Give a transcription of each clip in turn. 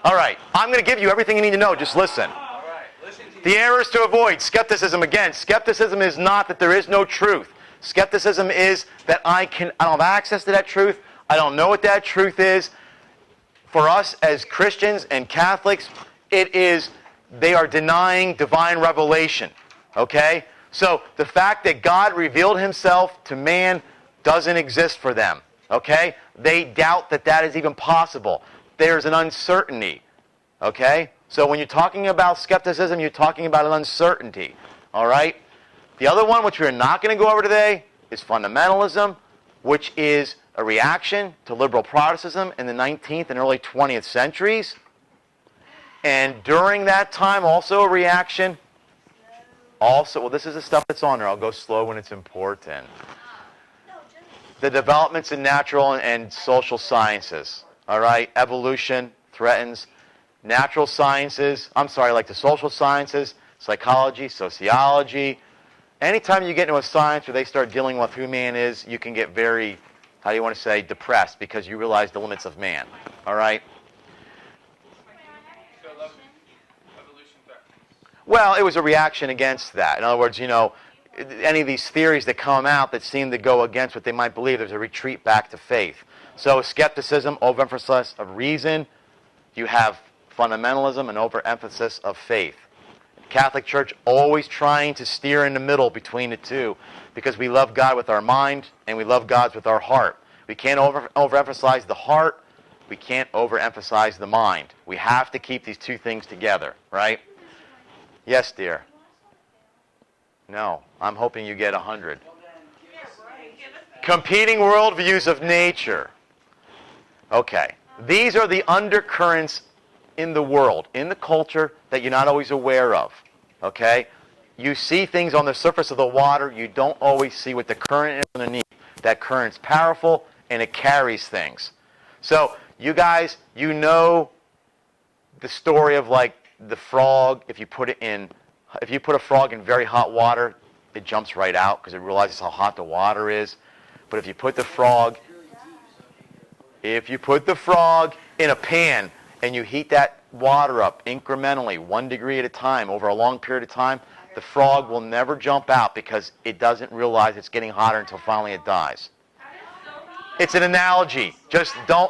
All right. I'm going to give you everything you need to know. Just listen. The errors to avoid. Skepticism. Again, skepticism is not that there is no truth. Skepticism is that I don't have access to that truth. I don't know what that truth is. For us as Christians and Catholics, they are denying divine revelation. Okay? So the fact that God revealed himself to man doesn't exist for them. Okay? They doubt that that is even possible. There's an uncertainty. Okay? So when you're talking about skepticism, you're talking about an uncertainty. All right? The other one, which we're not going to go over today, is fundamentalism, which is a reaction to liberal Protestantism in the 19th and early 20th centuries. And during that time, also a reaction. Well, this is the stuff that's on there. I'll go slow when it's important. The developments in natural and social sciences. All right? Evolution threatens natural sciences. Like the social sciences, psychology, sociology. Anytime you get into a science where they start dealing with who man is, you can get very, how do you want to say, depressed because you realize the limits of man. All right? Well, it was a reaction against that. In other words, any of these theories that come out that seem to go against what they might believe, there's a retreat back to faith. So skepticism, overemphasis of reason. You have fundamentalism and overemphasis of faith. Catholic Church always trying to steer in the middle between the two because we love God with our mind and we love God with our heart. We can't overemphasize the heart. We can't overemphasize the mind. We have to keep these two things together, right? Yes, dear. No, I'm hoping you get 100. Competing worldviews of nature. Okay. These are the undercurrents in the world, in the culture, that you're not always aware of. Okay? You see things on the surface of the water. You don't always see what the current is underneath. That current's powerful, and it carries things. So, you guys, you know the story of, like, the frog. If you put a frog in very hot water, it jumps right out because it realizes how hot the water is. But if you put the frog in a pan and you heat that water up incrementally, 1 degree at a time, over a long period of time, the frog will never jump out because it doesn't realize it's getting hotter until finally it dies. It's an analogy. Just don't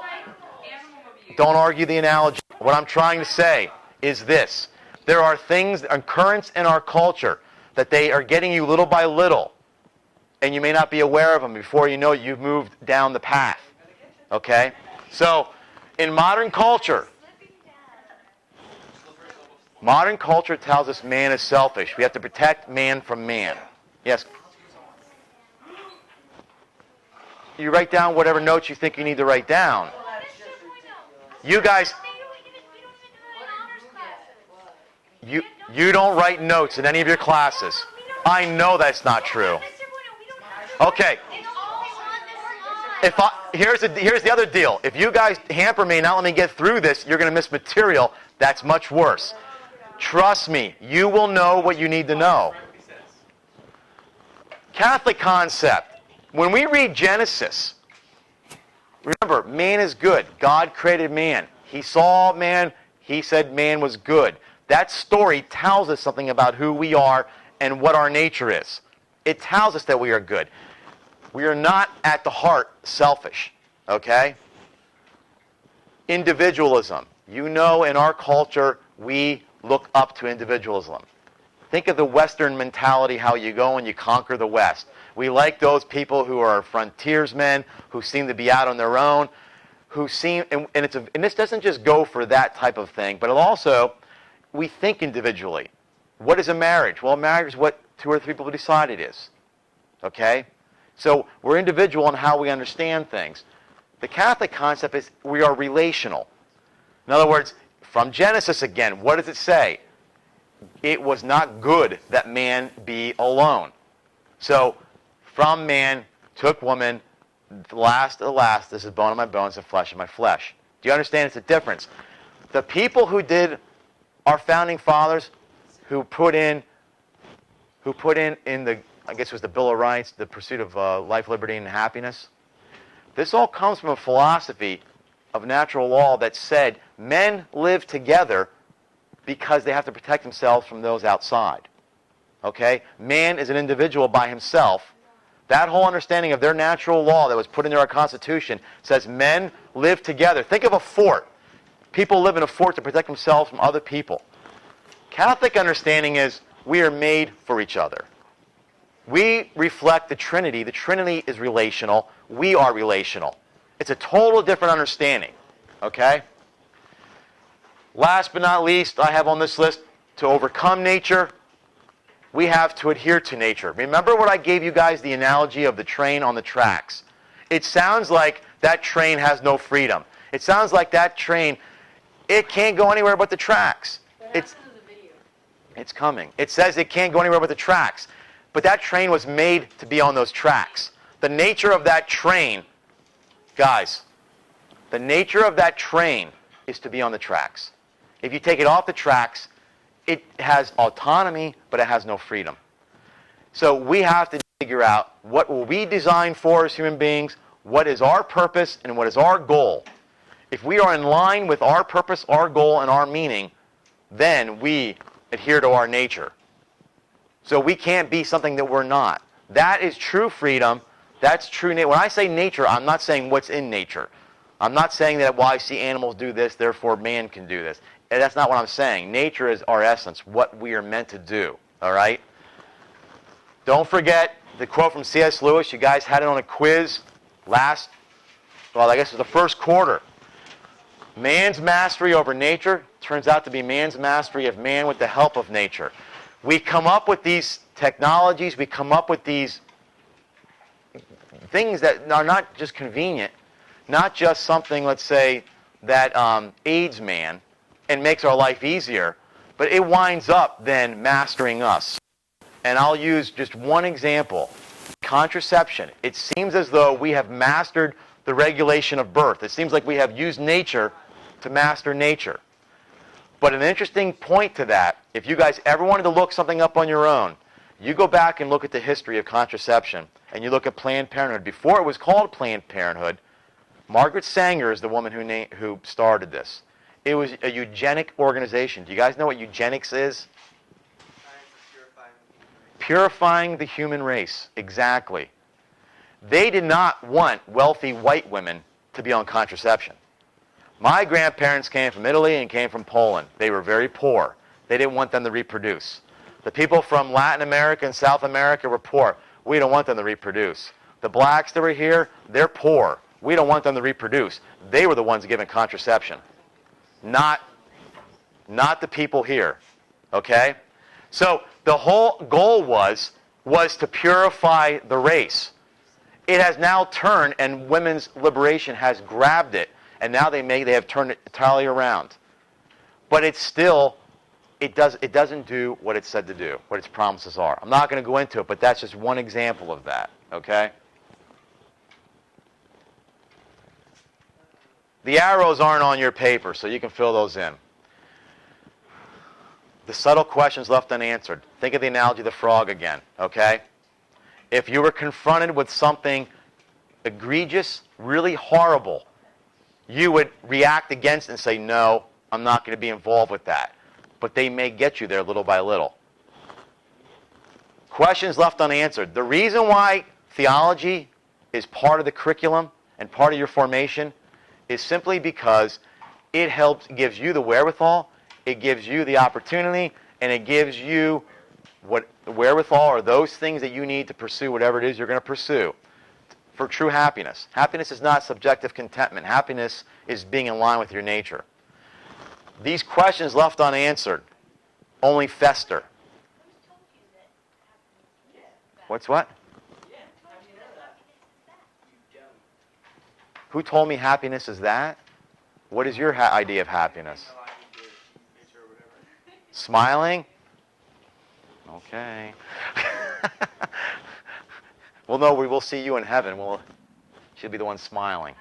argue the analogy. What I'm trying to say is this. There are things, currents in our culture, that they are getting you little by little, and you may not be aware of them. Before you know it, you've moved down the path. Okay? So, in modern culture tells us man is selfish. We have to protect man from man. Yes? You write down whatever notes you think you need to write down. You guys... You don't write notes in any of your classes. I know that's not true. Okay. Here's the other deal. If you guys hamper me and not let me get through this, you're going to miss material. That's much worse. Trust me, you will know what you need to know. Catholic concept. When we read Genesis, remember, man is good. God created man. He saw man. He said man was good. That story tells us something about who we are and what our nature is. It tells us that we are good. We are not, at the heart, selfish. Okay? Individualism. You know, in our culture, we look up to individualism. Think of the Western mentality, how you go and you conquer the West. We like those people who are frontiersmen, who seem to be out on their own, and this doesn't just go for that type of thing, but it also... We think individually. What is a marriage? Well, a marriage is what 2 or 3 people decide it is. Okay? So we're individual in how we understand things. The Catholic concept is we are relational. In other words, from Genesis again, what does it say? It was not good that man be alone. So, from man took woman, the last of the last, this is bone of my bones and flesh of my flesh. Do you understand it's a difference? The people who did... Our founding fathers who put in the, I guess it was the Bill of Rights, the pursuit of life, liberty, and happiness. This all comes from a philosophy of natural law that said Men live together because they have to protect themselves from those outside. Okay? Man is an individual by himself. That whole understanding of their natural law that was put into our Constitution says men live together. Think of a fort. People live in a fort to protect themselves from other people. Catholic understanding is we are made for each other. We reflect the Trinity. The Trinity is relational. We are relational. It's a total different understanding. Okay? Last but not least, I have on this list, to overcome nature, we have to adhere to nature. Remember what I gave you guys, the analogy of the train on the tracks? It sounds like that train has no freedom. It sounds like that train, it can't go anywhere but the tracks. It's coming. It says it can't go anywhere but the tracks. But that train was made to be on those tracks. The nature of that train, guys, the nature of that train is to be on the tracks. If you take it off the tracks, it has autonomy, but it has no freedom. So we have to figure out what were we designed for as human beings, what is our purpose, and what is our goal. If we are in line with our purpose, our goal, and our meaning, then we adhere to our nature. So we can't be something that we're not. That is true freedom. That's true nature. When I say nature, I'm not saying what's in nature. I'm not saying that, well, I see animals do this, therefore man can do this. And that's not what I'm saying. Nature is our essence, what we are meant to do. All right? Don't forget the quote from C.S. Lewis. You guys had it on a quiz I guess it was the first quarter. Man's mastery over nature turns out to be man's mastery of man with the help of nature. We come up with these technologies, we come up with these things that are not just convenient, not just something, let's say, that aids man and makes our life easier, but it winds up then mastering us. And I'll use just one example. Contraception. It seems as though we have mastered the regulation of birth. It seems like we have used nature to master nature. But an interesting point to that, if you guys ever wanted to look something up on your own, you go back and look at the history of contraception, and you look at Planned Parenthood. Before it was called Planned Parenthood, Margaret Sanger is the woman who started this. It was a eugenic organization. Do you guys know what eugenics is? Purifying the human race. Exactly. They did not want wealthy white women to be on contraception. My grandparents came from Italy and came from Poland. They were very poor. They didn't want them to reproduce. The people from Latin America and South America were poor. We don't want them to reproduce. The blacks that were here, they're poor. We don't want them to reproduce. They were the ones giving contraception. Not the people here. Okay? So the whole goal was to purify the race. It has now turned, and women's liberation has grabbed it, and now they have turned it entirely around. But it's still, it doesn't do what it's said to do, what its promises are. I'm not going to go into it, but that's just one example of that. Okay? The arrows aren't on your paper, so you can fill those in. The subtle questions left unanswered. Think of the analogy of the frog again, okay? If you were confronted with something egregious, really horrible, you would react against it and say, no, I'm not going to be involved with that. But they may get you there little by little. Questions left unanswered. The reason why theology is part of the curriculum and part of your formation is simply because it gives you the wherewithal, it gives you the opportunity, and it gives you what the wherewithal or those things that you need to pursue whatever it is you're going to pursue for true happiness. Happiness is not subjective contentment. Happiness is being in line with your nature. These questions left unanswered only fester. What's what? Who told me happiness is that? What is your idea of happiness? Smiling? Okay. Well, no, we will see you in heaven. She'll be the one smiling.